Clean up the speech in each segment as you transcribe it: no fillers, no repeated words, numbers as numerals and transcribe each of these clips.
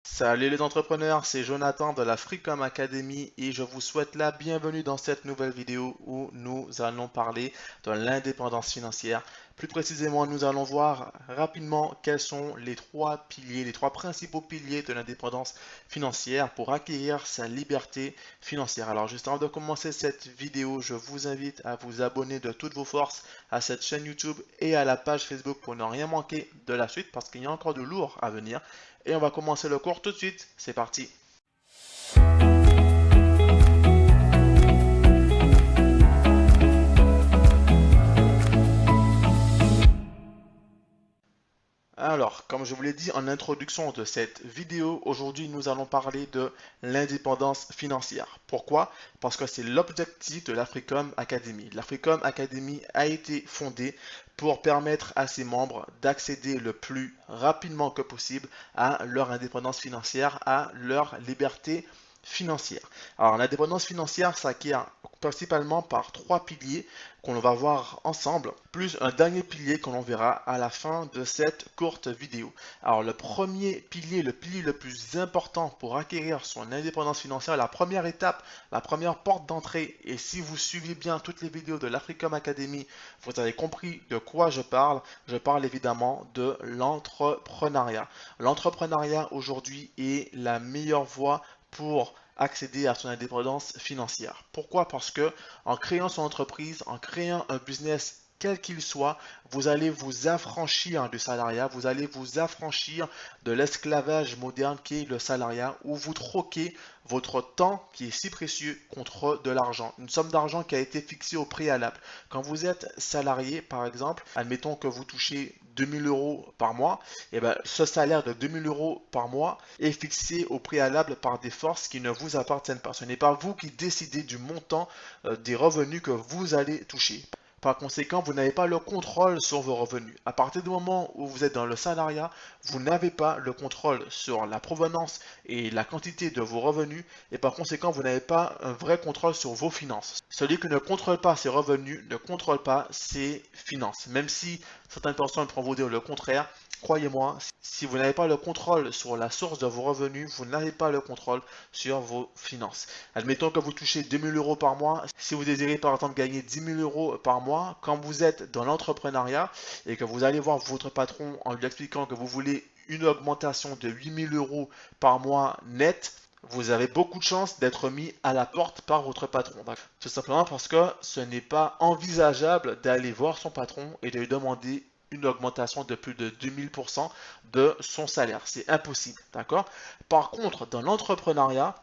Salut les entrepreneurs, c'est Jonathan de la Freecom Academy et je vous souhaite la bienvenue dans cette nouvelle vidéo où nous allons parler de l'indépendance financière. Plus précisément, nous allons voir rapidement quels sont les trois piliers, les trois principaux piliers de l'indépendance financière pour acquérir sa liberté financière. Alors juste avant de commencer cette vidéo, je vous invite à vous abonner de toutes vos forces à cette chaîne YouTube et à la page Facebook pour ne rien manquer de la suite parce qu'il y a encore de lourd à venir. Et on va commencer le cours tout de suite. C'est parti. Alors, comme je vous l'ai dit en introduction de cette vidéo, aujourd'hui nous allons parler de l'indépendance financière. Pourquoi? Parce que c'est l'objectif de l'Africom Academy. L'Africom Academy a été fondée pour permettre à ses membres d'accéder le plus rapidement que possible à leur indépendance financière, à leur liberté financière. Alors, l'indépendance financière s'acquiert principalement par trois piliers qu'on va voir ensemble, plus un dernier pilier que l'on verra à la fin de cette courte vidéo. Alors le premier pilier, le pilier le plus important pour acquérir son indépendance financière, la première étape, la première porte d'entrée, et si vous suivez bien toutes les vidéos de l'Africom Academy, vous avez compris de quoi je parle. Je parle évidemment de l'entrepreneuriat. L'entrepreneuriat aujourd'hui est la meilleure voie pour accéder à son indépendance financière. Pourquoi? Parce que en créant son entreprise, en créant un business quel qu'il soit, vous allez vous affranchir du salariat, vous allez vous affranchir de l'esclavage moderne qui est le salariat, où vous troquez votre temps qui est si précieux contre de l'argent, une somme d'argent qui a été fixée au préalable. Quand vous êtes salarié, par exemple, admettons que vous touchez 2000 euros par mois, et bien, ce salaire de 2000 euros par mois est fixé au préalable par des forces qui ne vous appartiennent pas. Ce n'est pas vous qui décidez du montant des revenus que vous allez toucher. Par conséquent, vous n'avez pas le contrôle sur vos revenus. À partir du moment où vous êtes dans le salariat, vous n'avez pas le contrôle sur la provenance et la quantité de vos revenus et par conséquent, vous n'avez pas un vrai contrôle sur vos finances. Celui qui ne contrôle pas ses revenus ne contrôle pas ses finances. Même si certaines personnes pourront vous dire le contraire, croyez-moi, si vous n'avez pas le contrôle sur la source de vos revenus, vous n'avez pas le contrôle sur vos finances. Admettons que vous touchez 2000 euros par mois. Si vous désirez par exemple gagner 10 000 euros par mois, quand vous êtes dans l'entrepreneuriat et que vous allez voir votre patron en lui expliquant que vous voulez une augmentation de 8 000 euros par mois net, vous avez beaucoup de chances d'être mis à la porte par votre patron. Tout simplement parce que ce n'est pas envisageable d'aller voir son patron et de lui demander une augmentation de plus de 2000% de son salaire. C'est impossible, d'accord? Par contre, dans l'entrepreneuriat,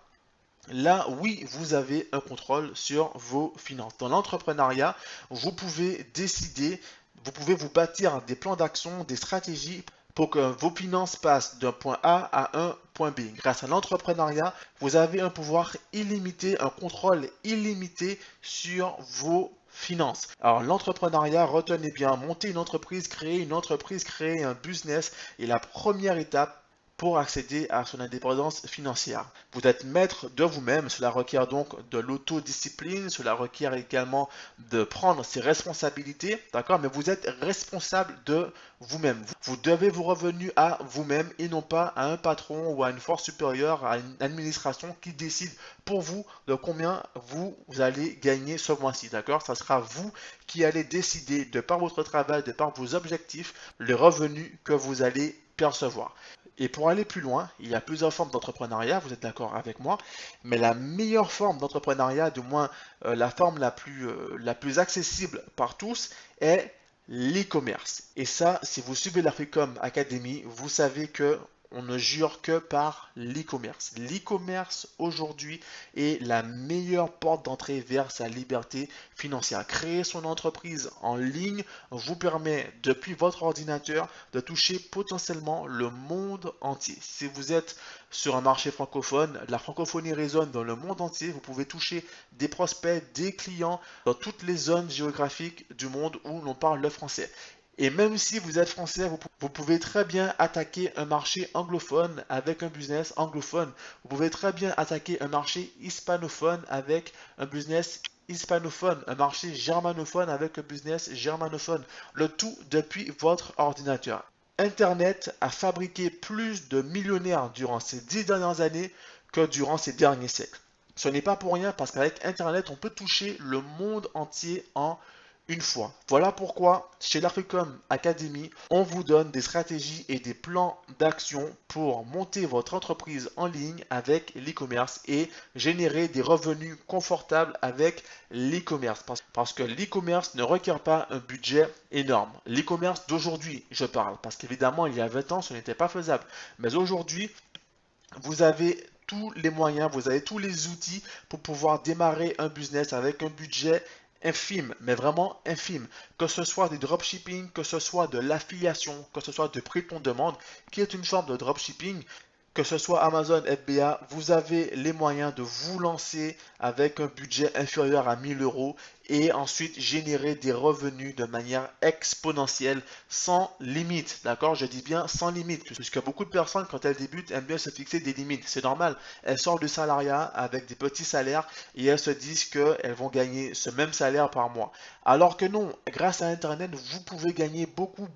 là, oui, vous avez un contrôle sur vos finances. Dans l'entrepreneuriat, vous pouvez décider, vous pouvez vous bâtir des plans d'action, des stratégies pour que vos finances passent d'un point A à un point B. Grâce à l'entrepreneuriat, vous avez un pouvoir illimité, un contrôle illimité sur vos finances. Alors l'entrepreneuriat, retenez bien, monter une entreprise, créer un business est la première étape pour accéder à son indépendance financière. Vous êtes maître de vous-même, cela requiert donc de l'autodiscipline, cela requiert également de prendre ses responsabilités, d'accord? Mais vous êtes responsable de vous-même. Vous devez vos revenus à vous-même et non pas à un patron ou à une force supérieure, à une administration qui décide pour vous de combien vous allez gagner ce mois-ci, d'accord? Ça sera vous qui allez décider, de par votre travail, de par vos objectifs, les revenus que vous allez percevoir. Et pour aller plus loin, il y a plusieurs formes d'entrepreneuriat, vous êtes d'accord avec moi, mais la meilleure forme d'entrepreneuriat, du moins la forme la plus accessible par tous, est l'e-commerce. Et ça, si vous suivez l'Africom Academy, vous savez que on ne jure que par l'e-commerce. L'e-commerce aujourd'hui est la meilleure porte d'entrée vers sa liberté financière. Créer son entreprise en ligne vous permet depuis votre ordinateur de toucher potentiellement le monde entier. Si vous êtes sur un marché francophone, la francophonie résonne dans le monde entier. Vous pouvez toucher des prospects, des clients dans toutes les zones géographiques du monde où l'on parle le français. Et même si vous êtes français, vous pouvez très bien attaquer un marché anglophone avec un business anglophone. Vous pouvez très bien attaquer un marché hispanophone avec un business hispanophone, un marché germanophone avec un business germanophone. Le tout depuis votre ordinateur. Internet a fabriqué plus de millionnaires durant ces 10 dernières années que durant ces derniers siècles. Ce n'est pas pour rien parce qu'avec Internet, on peut toucher le monde entier en une fois. Voilà pourquoi chez l'Africom Academy, on vous donne des stratégies et des plans d'action pour monter votre entreprise en ligne avec l'e-commerce et générer des revenus confortables avec l'e-commerce. Parce que l'e-commerce ne requiert pas un budget énorme. L'e-commerce d'aujourd'hui, je parle, parce qu'évidemment, il y a 20 ans, ce n'était pas faisable. Mais aujourd'hui, vous avez tous les moyens, vous avez tous les outils pour pouvoir démarrer un business avec un budget infime, mais vraiment infime. Que ce soit du dropshipping, que ce soit de l'affiliation, que ce soit de prix on demande, qui est une forme de dropshipping, que ce soit Amazon FBA, vous avez les moyens de vous lancer avec un budget inférieur à 1000 euros et ensuite générer des revenus de manière exponentielle sans limite. D'accord? Je dis bien sans limite, puisque beaucoup de personnes, quand elles débutent, aiment bien se fixer des limites. C'est normal. Elles sortent du salariat avec des petits salaires et elles se disent qu'elles vont gagner ce même salaire par mois. Alors que non, grâce à Internet, vous pouvez gagner beaucoup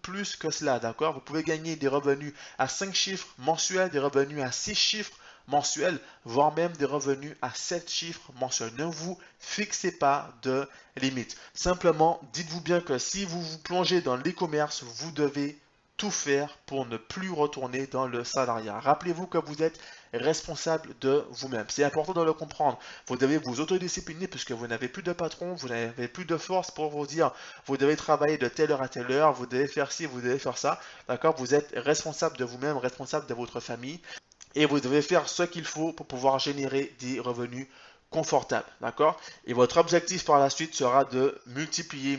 plus que cela. D'accord? Vous pouvez gagner des revenus à 5 chiffres mensuels, des revenus à 6 chiffres mensuels, voire même des revenus à 7 chiffres mensuels. Ne vous fixez pas de limite. Simplement, dites-vous bien que si vous vous plongez dans l'e-commerce, vous devez tout faire pour ne plus retourner dans le salariat. Rappelez-vous que vous êtes responsable de vous-même. C'est important de le comprendre. Vous devez vous autodiscipliner puisque vous n'avez plus de patron, vous n'avez plus de force pour vous dire vous devez travailler de telle heure à telle heure, vous devez faire ci, vous devez faire ça. D'accord? Vous êtes responsable de vous-même, responsable de votre famille et vous devez faire ce qu'il faut pour pouvoir générer des revenus confortables, d'accord? Et votre objectif par la suite sera de multiplier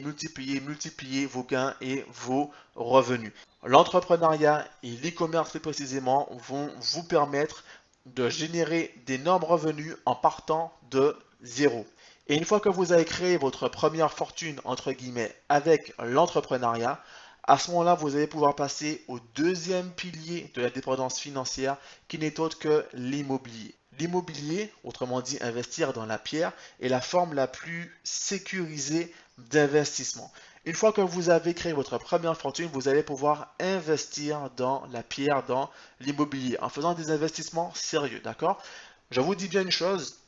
vos gains et vos revenus. L'entrepreneuriat et l'e-commerce plus précisément vont vous permettre de générer d'énormes revenus en partant de zéro. Et une fois que vous avez créé votre première fortune, entre guillemets, avec l'entrepreneuriat, à ce moment-là, vous allez pouvoir passer au deuxième pilier de la dépendance financière qui n'est autre que l'immobilier. L'immobilier, autrement dit investir dans la pierre, est la forme la plus sécurisée d'investissement. Une fois que vous avez créé votre première fortune, vous allez pouvoir investir dans la pierre, dans l'immobilier, en faisant des investissements sérieux, d'accord? Je vous dis bien une chose,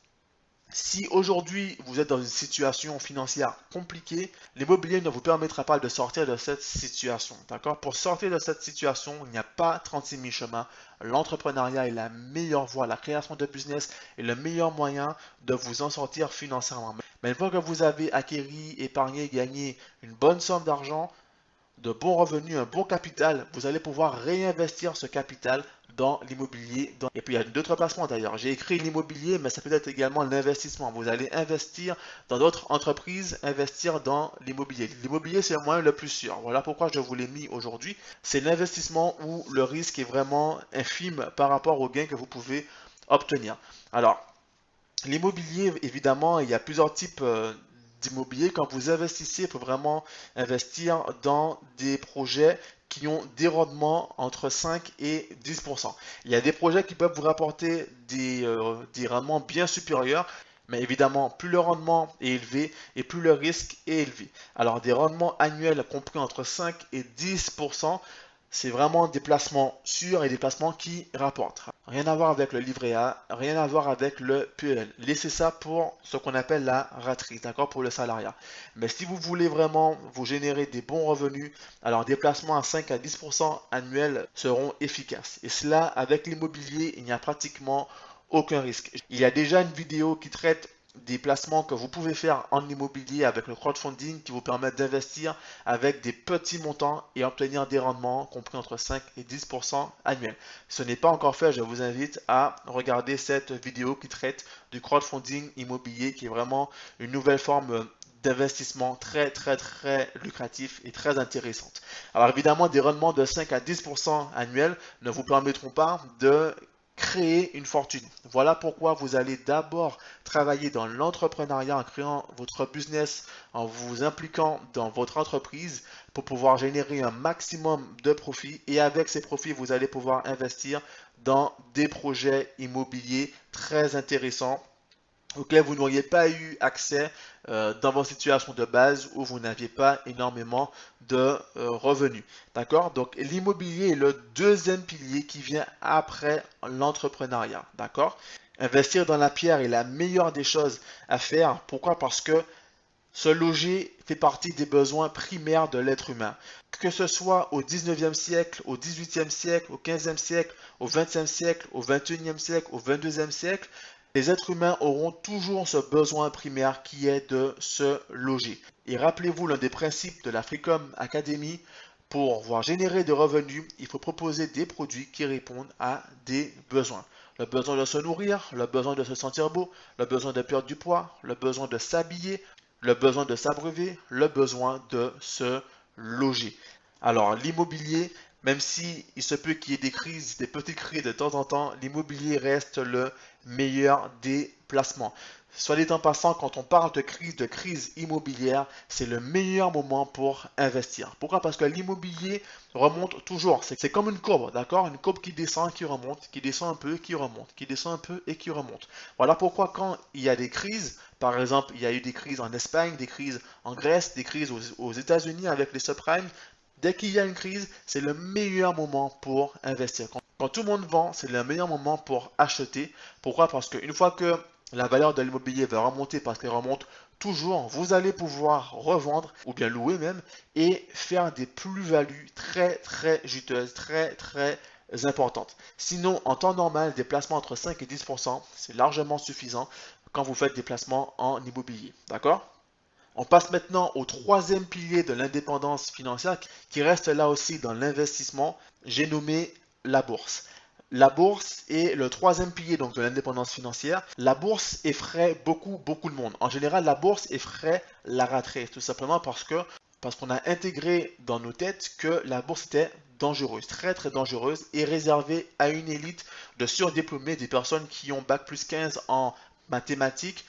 si aujourd'hui vous êtes dans une situation financière compliquée, l'immobilier ne vous permettra pas de sortir de cette situation. D'accord? Pour sortir de cette situation, il n'y a pas 36 000 chemins. L'entrepreneuriat est la meilleure voie, la création de business est le meilleur moyen de vous en sortir financièrement. Mais une fois que vous avez acquis, épargné, gagné une bonne somme d'argent, de bons revenus, un bon capital, vous allez pouvoir réinvestir ce capital dans l'immobilier. Et puis il y a d'autres placements d'ailleurs. J'ai écrit l'immobilier, mais ça peut être également l'investissement. Vous allez investir dans d'autres entreprises, investir dans l'immobilier. L'immobilier, c'est le moyen le plus sûr. Voilà pourquoi je vous l'ai mis aujourd'hui. C'est l'investissement où le risque est vraiment infime par rapport aux gains que vous pouvez obtenir. Alors, l'immobilier, évidemment, il y a plusieurs types d'immobilier. Quand vous investissez, il faut vraiment investir dans des projets qui ont des rendements entre 5 et 10%. Il y a des projets qui peuvent vous rapporter des rendements bien supérieurs, mais évidemment, plus le rendement est élevé et plus le risque est élevé. Alors, des rendements annuels compris entre 5 et 10%, c'est vraiment des placements sûrs et des placements qui rapportent. Rien à voir avec le livret A, rien à voir avec le PEL. Laissez ça pour ce qu'on appelle la raterie, d'accord, pour le salariat. Mais si vous voulez vraiment vous générer des bons revenus, alors des placements à 5 à 10% annuels seront efficaces. Et cela, avec l'immobilier, il n'y a pratiquement aucun risque. Il y a déjà une vidéo qui traite des placements que vous pouvez faire en immobilier avec le crowdfunding qui vous permettent d'investir avec des petits montants et obtenir des rendements compris entre 5 et 10% annuels. Si ce n'est pas encore fait, je vous invite à regarder cette vidéo qui traite du crowdfunding immobilier qui est vraiment une nouvelle forme d'investissement très lucratif et très intéressante. Alors évidemment, des rendements de 5 à 10% annuels ne vous permettront pas de créer une fortune. Voilà pourquoi vous allez d'abord travailler dans l'entrepreneuriat en créant votre business, en vous impliquant dans votre entreprise pour pouvoir générer un maximum de profits et avec ces profits, vous allez pouvoir investir dans des projets immobiliers très intéressants auquel vous n'auriez pas eu accès dans vos situations de base où vous n'aviez pas énormément de revenus. D'accord? Donc l'immobilier est le deuxième pilier qui vient après l'entrepreneuriat. D'accord? Investir dans la pierre est la meilleure des choses à faire. Pourquoi? Parce que se loger fait partie des besoins primaires de l'être humain. Que ce soit au 19e siècle, au 18e siècle, au 15e siècle, au 20e siècle, au 21e siècle, au 22e siècle, les êtres humains auront toujours ce besoin primaire qui est de se loger. Et rappelez-vous, l'un des principes de la Freecom Academy, pour pouvoir générer des revenus, il faut proposer des produits qui répondent à des besoins. Le besoin de se nourrir, le besoin de se sentir beau, le besoin de perdre du poids, le besoin de s'habiller, le besoin de s'abreuver, le besoin de se loger. Alors l'immobilier, même si il se peut qu'il y ait des crises, des petites crises de temps en temps, l'immobilier reste le meilleur des placements. Soit dit en passant, quand on parle de crise immobilière, c'est le meilleur moment pour investir. Pourquoi? Parce que l'immobilier remonte toujours. C'est comme une courbe, d'accord? Une courbe qui descend, qui remonte, qui descend un peu, qui remonte, qui descend un peu et qui remonte. Voilà pourquoi quand il y a des crises, par exemple, il y a eu des crises en Espagne, des crises en Grèce, des crises aux États-Unis avec les subprimes. Dès qu'il y a une crise, c'est le meilleur moment pour investir. Quand tout le monde vend, c'est le meilleur moment pour acheter. Pourquoi? Parce qu'une fois que la valeur de l'immobilier va remonter, parce qu'elle remonte toujours, vous allez pouvoir revendre ou bien louer même et faire des plus-values très juteuses, très importantes. Sinon, en temps normal, des placements entre 5 et 10%, c'est largement suffisant quand vous faites des placements en immobilier. D'accord? On passe maintenant au troisième pilier de l'indépendance financière qui reste là aussi dans l'investissement. J'ai nommé la bourse. La bourse est le troisième pilier donc de l'indépendance financière. La bourse effraie beaucoup de monde. En général, la bourse effraie la rat race, tout simplement parce qu'on a intégré dans nos têtes que la bourse était dangereuse, très dangereuse et réservée à une élite de surdiplômés, des personnes qui ont bac plus 15 en mathématiques.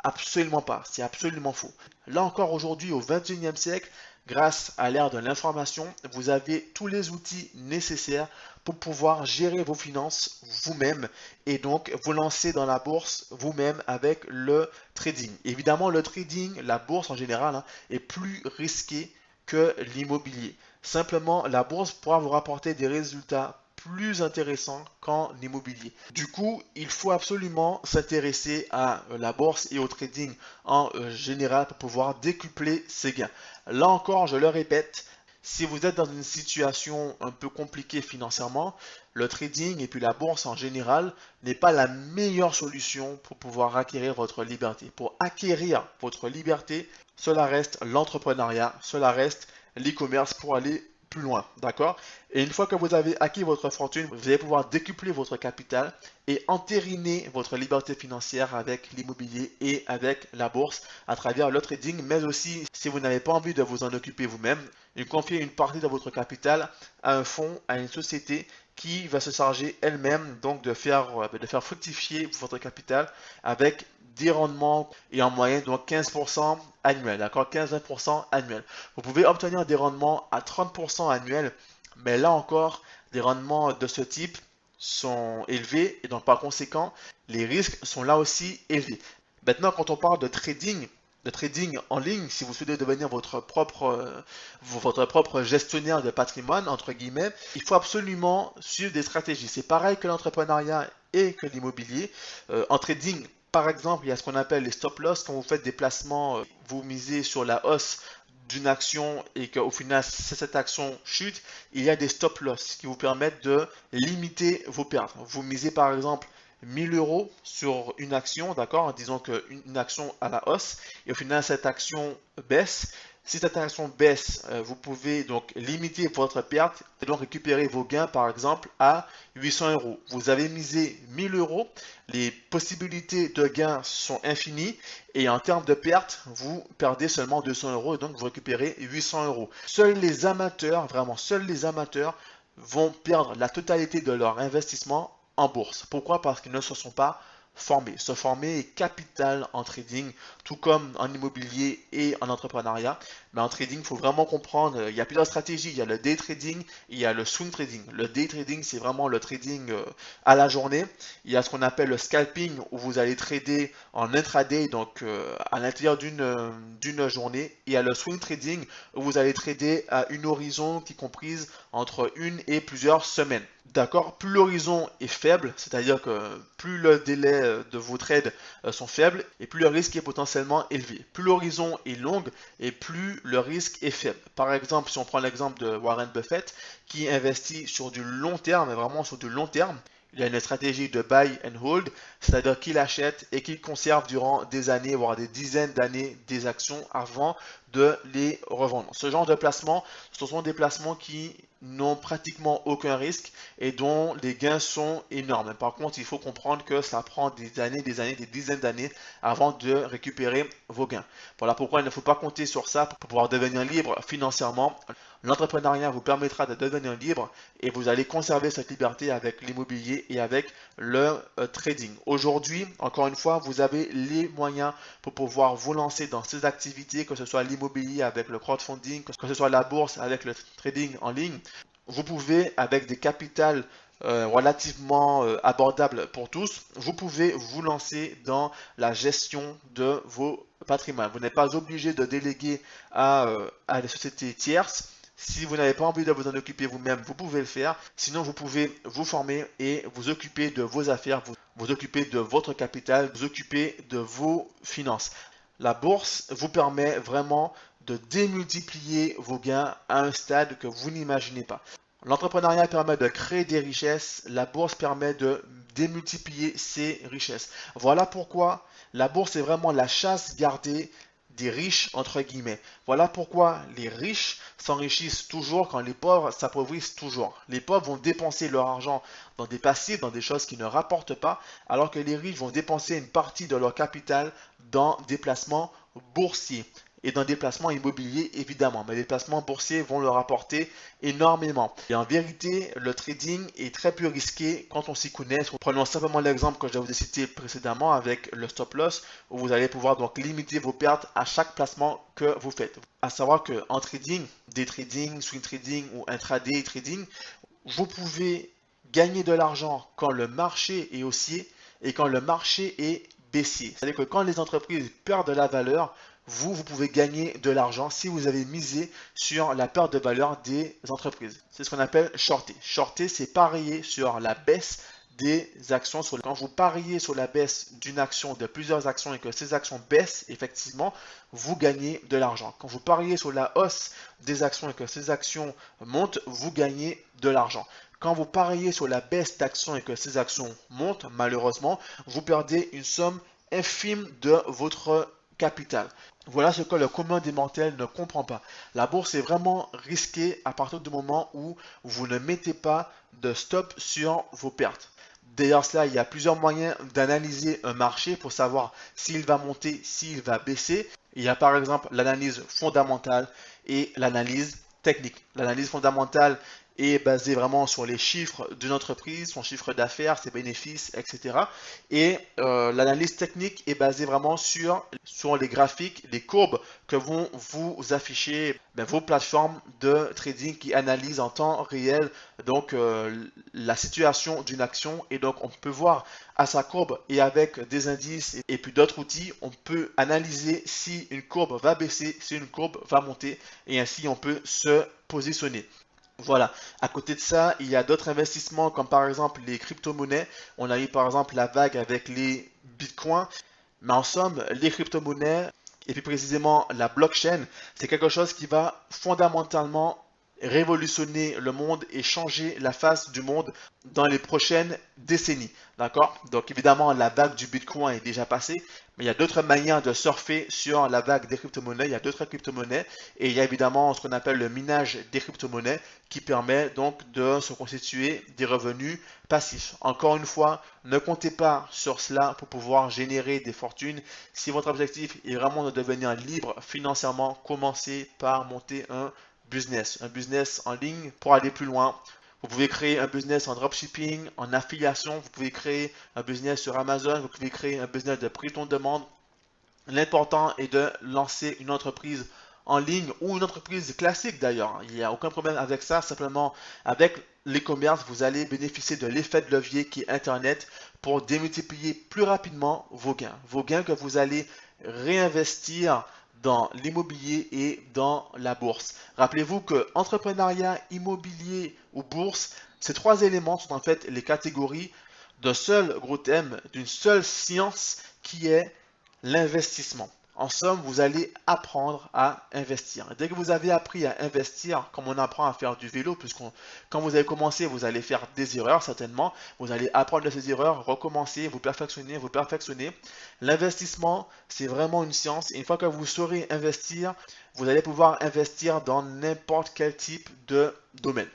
Absolument pas, c'est absolument faux. Là encore aujourd'hui au 21e siècle, grâce à l'ère de l'information, vous avez tous les outils nécessaires pour pouvoir gérer vos finances vous-même et donc vous lancer dans la bourse vous-même avec le trading. Évidemment, le trading, la bourse en général, est plus risqué que l'immobilier. Simplement, la bourse pourra vous rapporter des résultats plus intéressants qu'en immobilier. Du coup, il faut absolument s'intéresser à la bourse et au trading en général pour pouvoir décupler ses gains. Là encore, je le répète, si vous êtes dans une situation un peu compliquée financièrement, le trading et puis la bourse en général n'est pas la meilleure solution pour pouvoir acquérir votre liberté. Pour acquérir votre liberté, cela reste l'entrepreneuriat, cela reste l'e-commerce pour aller plus loin, d'accord? Et une fois que vous avez acquis votre fortune, vous allez pouvoir décupler votre capital et entériner votre liberté financière avec l'immobilier et avec la bourse à travers le trading, mais aussi si vous n'avez pas envie de vous en occuper vous-même, confier une partie de votre capital à un fonds, à une société qui va se charger elle-même donc de faire fructifier votre capital avec des rendements et en moyenne donc 15% annuel, d'accord, 15-20% annuel. Vous pouvez obtenir des rendements à 30% annuels, mais là encore, des rendements de ce type sont élevés et donc par conséquent, les risques sont là aussi élevés. Maintenant, quand on parle de trading en ligne, si vous souhaitez devenir votre propre gestionnaire de patrimoine, entre guillemets, il faut absolument suivre des stratégies. C'est pareil que l'entrepreneuriat et que l'immobilier. En trading, par exemple, il y a ce qu'on appelle les stop loss. Quand vous faites des placements, vous misez sur la hausse d'une action et qu'au final cette action chute, il y a des stop loss qui vous permettent de limiter vos pertes. Vous misez par exemple 1000 euros sur une action, d'accord? Disons qu'une action à la hausse et au final cette action baisse. Si cette action baisse, vous pouvez donc limiter votre perte et donc récupérer vos gains par exemple à 800 euros. Vous avez misé 1000 euros, les possibilités de gains sont infinies et en termes de perte, vous perdez seulement 200 euros et donc vous récupérez 800 euros. Seuls les amateurs, vraiment seuls les amateurs vont perdre la totalité de leur investissement en bourse. Pourquoi? Parce qu'ils ne se sont pas former. Se former est capital en trading, tout comme en immobilier et en entrepreneuriat. Mais en trading, il faut vraiment comprendre, il y a plusieurs stratégies. Il y a le day trading, il y a le swing trading. Le day trading, c'est vraiment le trading à la journée. Il y a ce qu'on appelle le scalping, où vous allez trader en intraday, donc à l'intérieur d'une journée. Il y a le swing trading, où vous allez trader à une horizon qui comprise entre une et plusieurs semaines. D'accord, plus l'horizon est faible, c'est-à-dire que plus le délai de vos trades sont faibles et plus le risque est potentiellement élevé. Plus l'horizon est longue et plus le risque est faible. Par exemple, si on prend l'exemple de Warren Buffett qui investit sur du long terme, vraiment sur du long terme, il a une stratégie de buy and hold, c'est-à-dire qu'il achète et qu'il conserve durant des années, voire des dizaines d'années, des actions avant de les revendre. Ce genre de placement, ce sont des placements qui n'ont pratiquement aucun risque et dont les gains sont énormes. Par contre, il faut comprendre que ça prend des années, des dizaines d'années avant de récupérer vos gains. Voilà pourquoi il ne faut pas compter sur ça pour pouvoir devenir libre financièrement. L'entrepreneuriat vous permettra de devenir libre et vous allez conserver cette liberté avec l'immobilier et avec le trading. Aujourd'hui, encore une fois, vous avez les moyens pour pouvoir vous lancer dans ces activités, que ce soit l'immobilier avec le crowdfunding, que ce soit la bourse avec le trading en ligne. Vous pouvez, avec des capitales relativement abordables pour tous, vous pouvez vous lancer dans la gestion de vos patrimoines. Vous n'êtes pas obligé de déléguer à des sociétés tierces. Si vous n'avez pas envie de vous en occuper vous-même, vous pouvez le faire. Sinon, vous pouvez vous former et vous occuper de vos affaires, vous occuper de votre capital, vous occuper de vos finances. La bourse vous permet vraiment de démultiplier vos gains à un stade que vous n'imaginez pas. L'entrepreneuriat permet de créer des richesses, la bourse permet de démultiplier ces richesses. Voilà pourquoi la bourse est vraiment la chasse gardée des riches, entre guillemets. Voilà pourquoi les riches s'enrichissent toujours quand les pauvres s'appauvrissent toujours. Les pauvres vont dépenser leur argent dans des passifs, dans des choses qui ne rapportent pas, alors que les riches vont dépenser une partie de leur capital dans des placements boursiers et dans des placements immobiliers évidemment, mais les placements boursiers vont leur apporter énormément. Et en vérité, le trading est très peu risqué quand on s'y connaît. Prenons simplement l'exemple que je vous ai cité précédemment avec le stop loss, où vous allez pouvoir donc limiter vos pertes à chaque placement que vous faites. À savoir qu'en trading, day trading, swing trading ou intraday trading, vous pouvez gagner de l'argent quand le marché est haussier et quand le marché est baissier. C'est-à-dire que quand les entreprises perdent de la valeur, vous pouvez gagner de l'argent si vous avez misé sur la perte de valeur des entreprises. C'est ce qu'on appelle shorter. Shorter, c'est parier sur la baisse des actions. Quand vous pariez sur la baisse d'une action, de plusieurs actions et que ces actions baissent, effectivement, vous gagnez de l'argent. Quand vous pariez sur la hausse des actions et que ces actions montent, vous gagnez de l'argent. Quand vous pariez sur la baisse d'actions et que ces actions montent, malheureusement, vous perdez une somme infime de votre capital. Voilà ce que le commun des mortels ne comprend pas. La bourse est vraiment risquée à partir du moment où vous ne mettez pas de stop sur vos pertes. D'ailleurs, cela, il y a plusieurs moyens d'analyser un marché pour savoir s'il va monter, s'il va baisser. Il y a par exemple l'analyse fondamentale et l'analyse technique. L'analyse fondamentale est basée vraiment sur les chiffres d'une entreprise, son chiffre d'affaires, ses bénéfices, etc. Et l'analyse technique est basée vraiment sur les graphiques, les courbes que vont vous afficher vos plateformes de trading qui analysent en temps réel donc la situation d'une action. Et donc on peut voir à sa courbe et avec des indices et puis d'autres outils, on peut analyser si une courbe va baisser, si une courbe va monter et ainsi on peut se positionner. Voilà. À côté de ça, il y a d'autres investissements comme par exemple les crypto-monnaies. On a eu par exemple la vague avec les bitcoins. Mais en somme, les crypto-monnaies et plus précisément la blockchain, c'est quelque chose qui va fondamentalement révolutionner le monde et changer la face du monde dans les prochaines décennies. D'accord? Donc évidemment, la vague du Bitcoin est déjà passée, mais il y a d'autres manières de surfer sur la vague des crypto-monnaies. Il y a d'autres crypto-monnaies et il y a évidemment ce qu'on appelle le minage des crypto-monnaies qui permet donc de se constituer des revenus passifs. Encore une fois, ne comptez pas sur cela pour pouvoir générer des fortunes. Si votre objectif est vraiment de devenir libre financièrement, commencez par monter un business en ligne pour aller plus loin. Vous pouvez créer un business en dropshipping, en affiliation, vous pouvez créer un business sur Amazon, vous pouvez créer un business de prix de demande. L'important est de lancer une entreprise en ligne ou une entreprise classique d'ailleurs. Il n'y a aucun problème avec ça. Simplement, avec l'e-commerce, vous allez bénéficier de l'effet de levier qui est Internet pour démultiplier plus rapidement vos gains. Vos gains que vous allez réinvestir dans l'immobilier et dans la bourse. Rappelez-vous que entrepreneuriat, immobilier ou bourse, ces trois éléments sont en fait les catégories d'un seul gros thème, d'une seule science qui est l'investissement. En somme, vous allez apprendre à investir. Dès que vous avez appris à investir, comme on apprend à faire du vélo, puisque quand vous allez commencer, vous allez faire des erreurs certainement. Vous allez apprendre de ces erreurs, recommencer, vous perfectionner, vous perfectionner. L'investissement, c'est vraiment une science. Et une fois que vous saurez investir, vous allez pouvoir investir dans n'importe quel type de domaine.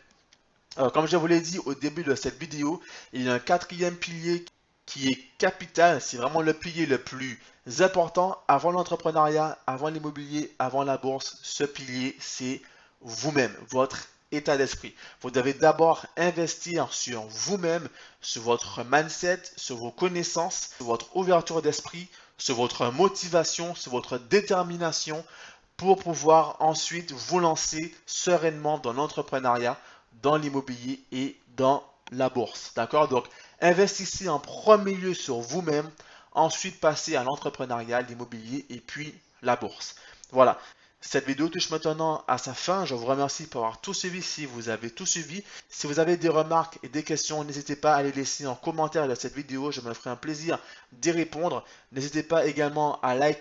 Alors, comme je vous l'ai dit au début de cette vidéo, il y a un quatrième pilier qui est capital, c'est vraiment le pilier le plus important avant l'entrepreneuriat, avant l'immobilier, avant la bourse. Ce pilier, c'est vous-même, votre état d'esprit. Vous devez d'abord investir sur vous-même, sur votre mindset, sur vos connaissances, sur votre ouverture d'esprit, sur votre motivation, sur votre détermination pour pouvoir ensuite vous lancer sereinement dans l'entrepreneuriat, dans l'immobilier et dans la bourse. D'accord? Donc, investissez en premier lieu sur vous-même, ensuite passez à l'entrepreneuriat, l'immobilier et puis la bourse. Voilà. Cette vidéo touche maintenant à sa fin. Je vous remercie pour avoir tout suivi si vous avez tout suivi. Si vous avez des remarques et des questions, n'hésitez pas à les laisser en commentaire de cette vidéo. Je me ferai un plaisir d'y répondre. N'hésitez pas également à liker